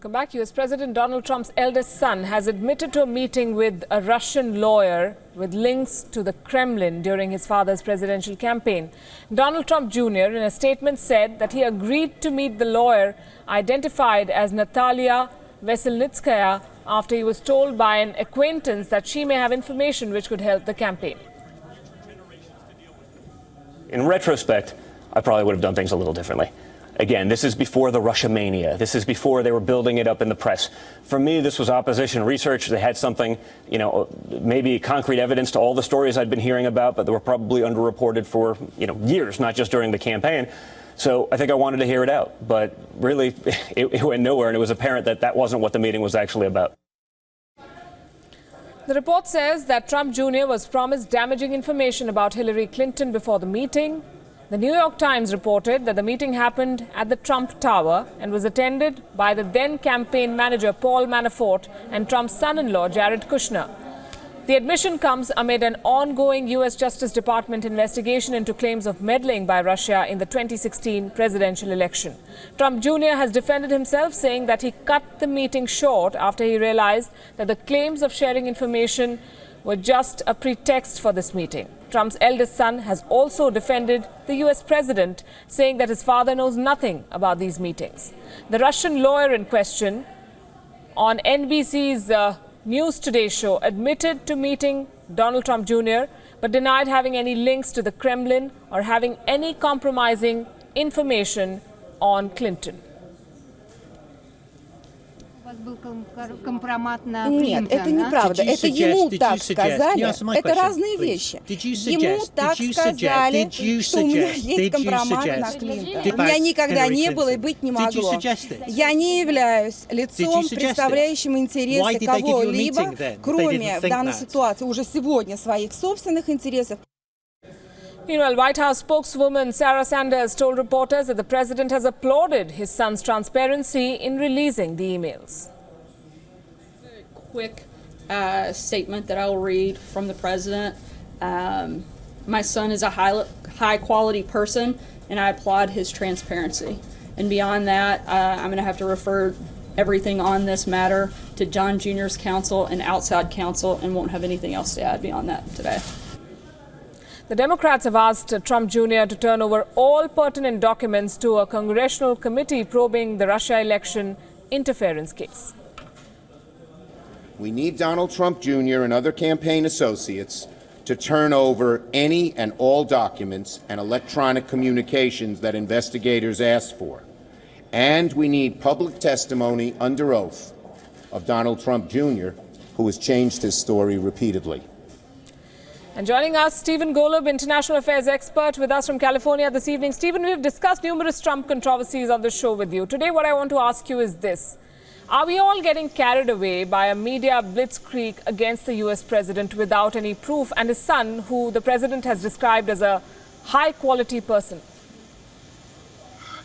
Welcome back. US President Donald Trump's eldest son has admitted to a meeting with a Russian lawyer with links to the Kremlin during his father's presidential campaign. Donald Trump Jr. in a statement said that he agreed to meet the lawyer identified as Natalia Veselnitskaya after he was told by an acquaintance that she may have information which could help the campaign. In retrospect, I probably would have done things a little differently. Again, this is before the Russia mania. This is before they were building it up in the press. For me, this was opposition research. They had something, maybe concrete evidence to all the stories I'd been hearing about, but they were probably underreported for, years, not just during the campaign. So I think I wanted to hear it out. But really, it went nowhere, and it was apparent that that wasn't what the meeting was actually about. The report says that Trump Jr. was promised damaging information about Hillary Clinton before the meeting. The New York Times reported that the meeting happened at the Trump Tower and was attended by the then campaign manager Paul Manafort and Trump's son-in-law Jared Kushner. The admission comes amid an ongoing U.S. Justice Department investigation into claims of meddling by Russia in the 2016 presidential election. Trump Jr. has defended himself, saying that he cut the meeting short after he realized that the claims of sharing information were just a pretext for this meeting. Trump's eldest son has also defended the U.S. president, saying that his father knows nothing about these meetings. The Russian lawyer in question on NBC's News Today show admitted to meeting Donald Trump Jr., but denied having any links to the Kremlin or having any compromising information on Clinton. Нет, это неправда. Это ему так сказали. Это разные вещи. Ему так сказали, что у меня есть компромат на Клинтона. У меня никогда не было и быть не могло. Я не являюсь лицом, представляющим интересы кого-либо, кроме в данной ситуации уже сегодня своих собственных интересов. Meanwhile, White House spokeswoman Sarah Sanders told reporters that the president has applauded his son's transparency in releasing the emails. Very quick statement that I will read from the president. My son is a high-quality person, and I applaud his transparency. And beyond that, I'm going to have to refer everything on this matter to John Jr.'s counsel and outside counsel, and won't have anything else to add beyond that today. The Democrats have asked Trump Jr. to turn over all pertinent documents to a congressional committee probing the Russia election interference case. We need Donald Trump Jr. and other campaign associates to turn over any and all documents and electronic communications that investigators asked for. And we need public testimony under oath of Donald Trump Jr., who has changed his story repeatedly. And joining us, Stephen Golub, international affairs expert, with us from California this evening. Stephen, we've discussed numerous Trump controversies on the show with you. Today, what I want to ask you is this. Are we all getting carried away by a media blitzkrieg against the U.S. president without any proof, and his son, who the president has described as a high-quality person?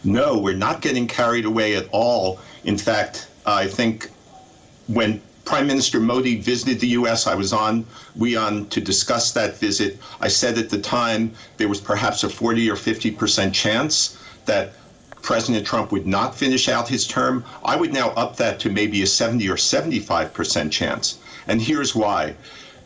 No, we're not getting carried away at all. In fact, I think when Prime Minister Modi visited the U.S., I was on to discuss that visit. I said at the time there was perhaps a 40 or 50% chance that President Trump would not finish out his term. I would now up that to maybe a 70 or 75% chance. And here's why.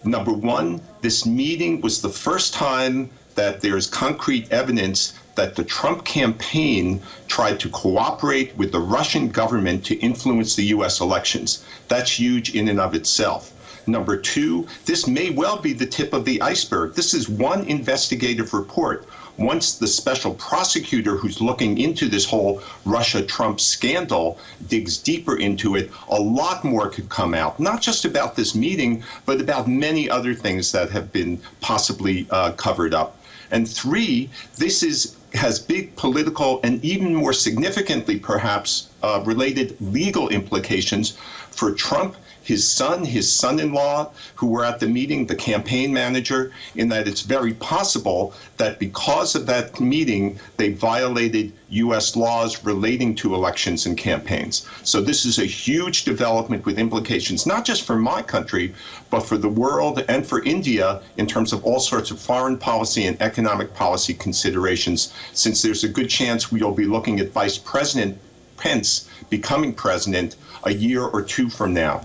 Number one, this meeting was the first time that there's concrete evidence that the Trump campaign tried to cooperate with the Russian government to influence the U.S. elections. That's huge in and of itself. Number two, this may well be the tip of the iceberg. This is one investigative report. Once the special prosecutor who's looking into this whole Russia-Trump scandal digs deeper into it, a lot more could come out, not just about this meeting, but about many other things that have been possibly covered up. And three, this has big political and even more significantly, perhaps, related legal implications for Trump, his son-in-law, who were at the meeting, the campaign manager, in that it's very possible that because of that meeting, they violated U.S. laws relating to elections and campaigns. So this is a huge development with implications, not just for my country, but for the world and for India in terms of all sorts of foreign policy and economic policy considerations, since there's a good chance we'll be looking at Vice President Pence becoming president a year or two from now.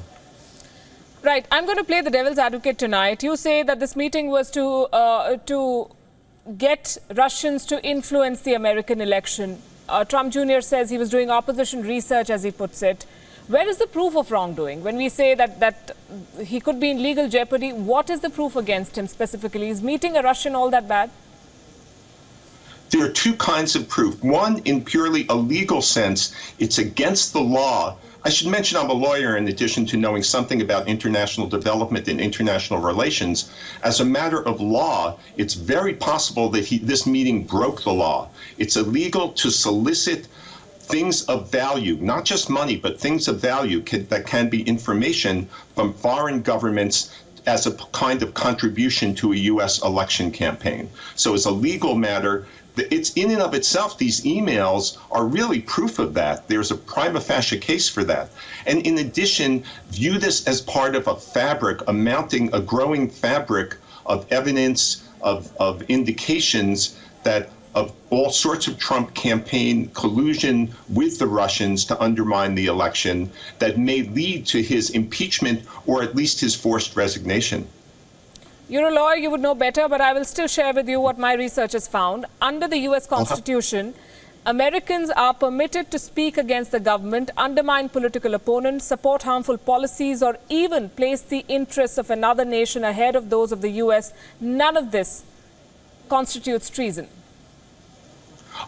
Right. I'm going to play the devil's advocate tonight. You say that this meeting was to get Russians to influence the American election. Trump Jr. says he was doing opposition research, as he puts it. Where is the proof of wrongdoing? When we say that he could be in legal jeopardy, what is the proof against him specifically? Is meeting a Russian all that bad? There are two kinds of proof. One, in purely a legal sense, it's against the law. I should mention I'm a lawyer in addition to knowing something about international development and international relations. As a matter of law, it's very possible that this meeting broke the law. It's illegal to solicit things of value, not just money, but things of value that can be information from foreign governments as a kind of contribution to a U.S. election campaign. So as a legal matter, it's in and of itself, these emails are really proof of that. There's a prima facie case for that. And in addition, view this as part of a fabric, a growing fabric of evidence, of indications that of all sorts of Trump campaign collusion with the Russians to undermine the election that may lead to his impeachment or at least his forced resignation. You're a lawyer, you would know better, but I will still share with you what my research has found. Under the U.S. Constitution, Americans are permitted to speak against the government, undermine political opponents, support harmful policies, or even place the interests of another nation ahead of those of the U.S. None of this constitutes treason.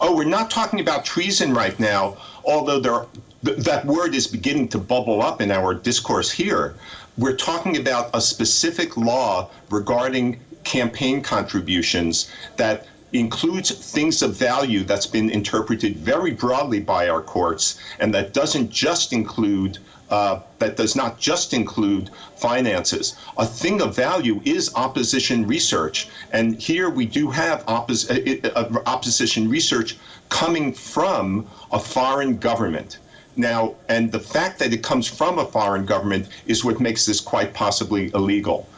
Oh, we're not talking about treason right now, although that word is beginning to bubble up in our discourse here. We're talking about a specific law regarding campaign contributions that includes things of value that's been interpreted very broadly by our courts, and that doesn't just include that does not just include finances. A thing of value is opposition research, and here we do have opposition research coming from a foreign government. Now, and the fact that it comes from a foreign government is what makes this quite possibly illegal.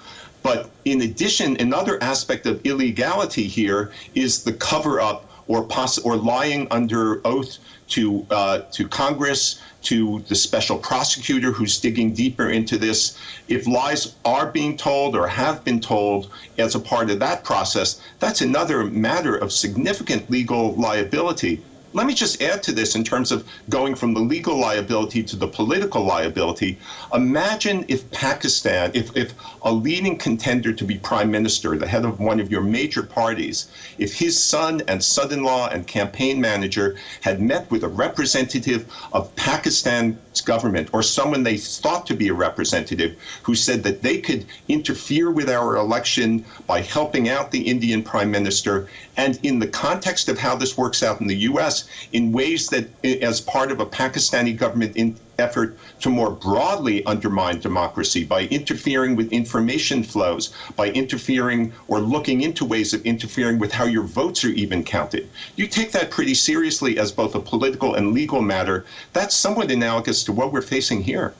But in addition, another aspect of illegality here is the cover-up or lying under oath to Congress, to the special prosecutor who's digging deeper into this. If lies are being told or have been told as a part of that process, that's another matter of significant legal liability. Let me just add to this in terms of going from the legal liability to the political liability. Imagine if Pakistan, if a leading contender to be prime minister, the head of one of your major parties, if his son and son-in-law and campaign manager had met with a representative of Pakistan's government or someone they thought to be a representative who said that they could interfere with our election by helping out the Indian prime minister, and in the context of how this works out in the U.S., in ways that, as part of a Pakistani government effort to more broadly undermine democracy by interfering with information flows, by interfering or looking into ways of interfering with how your votes are even counted. You take that pretty seriously as both a political and legal matter. That's somewhat analogous to what we're facing here.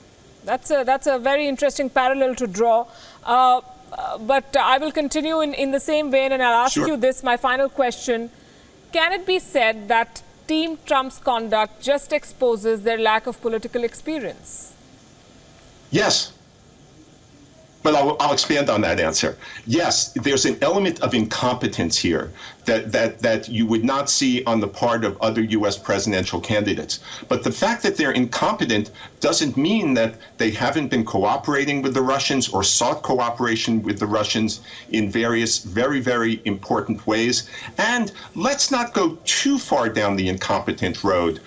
That's a very interesting parallel to draw. But I will continue in the same vein, and I'll ask you this, my final question. Can it be said that Team Trump's conduct just exposes their lack of political experience? Yes. But I'll expand on that answer. Yes, there's an element of incompetence here that you would not see on the part of other U.S. presidential candidates. But the fact that they're incompetent doesn't mean that they haven't been cooperating with the Russians or sought cooperation with the Russians in various very, very important ways. And let's not go too far down the incompetent road.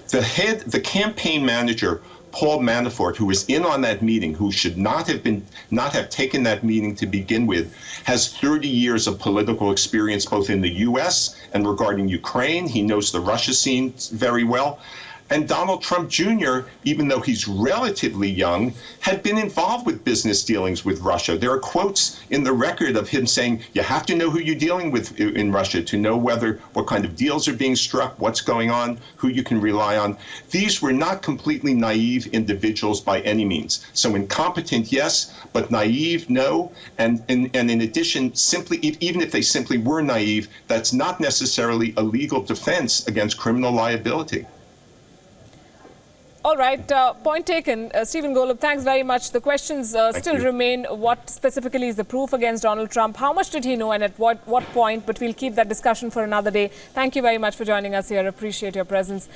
The campaign manager, Paul Manafort, who was in on that meeting, who should not have taken that meeting to begin with, has 30 years of political experience both in the U.S. and regarding Ukraine. He knows the Russia scene very well. And Donald Trump Jr., even though he's relatively young, had been involved with business dealings with Russia. There are quotes in the record of him saying, you have to know who you're dealing with in Russia to know what kind of deals are being struck, what's going on, who you can rely on. These were not completely naive individuals by any means. So incompetent, yes, but naive, no. And in addition, even if they simply were naive, that's not necessarily a legal defense against criminal liability. All right, point taken. Stephen Golub, thanks very much. The questions still remain. What specifically is the proof against Donald Trump? How much did he know and at what point? But we'll keep that discussion for another day. Thank you very much for joining us here. Appreciate your presence.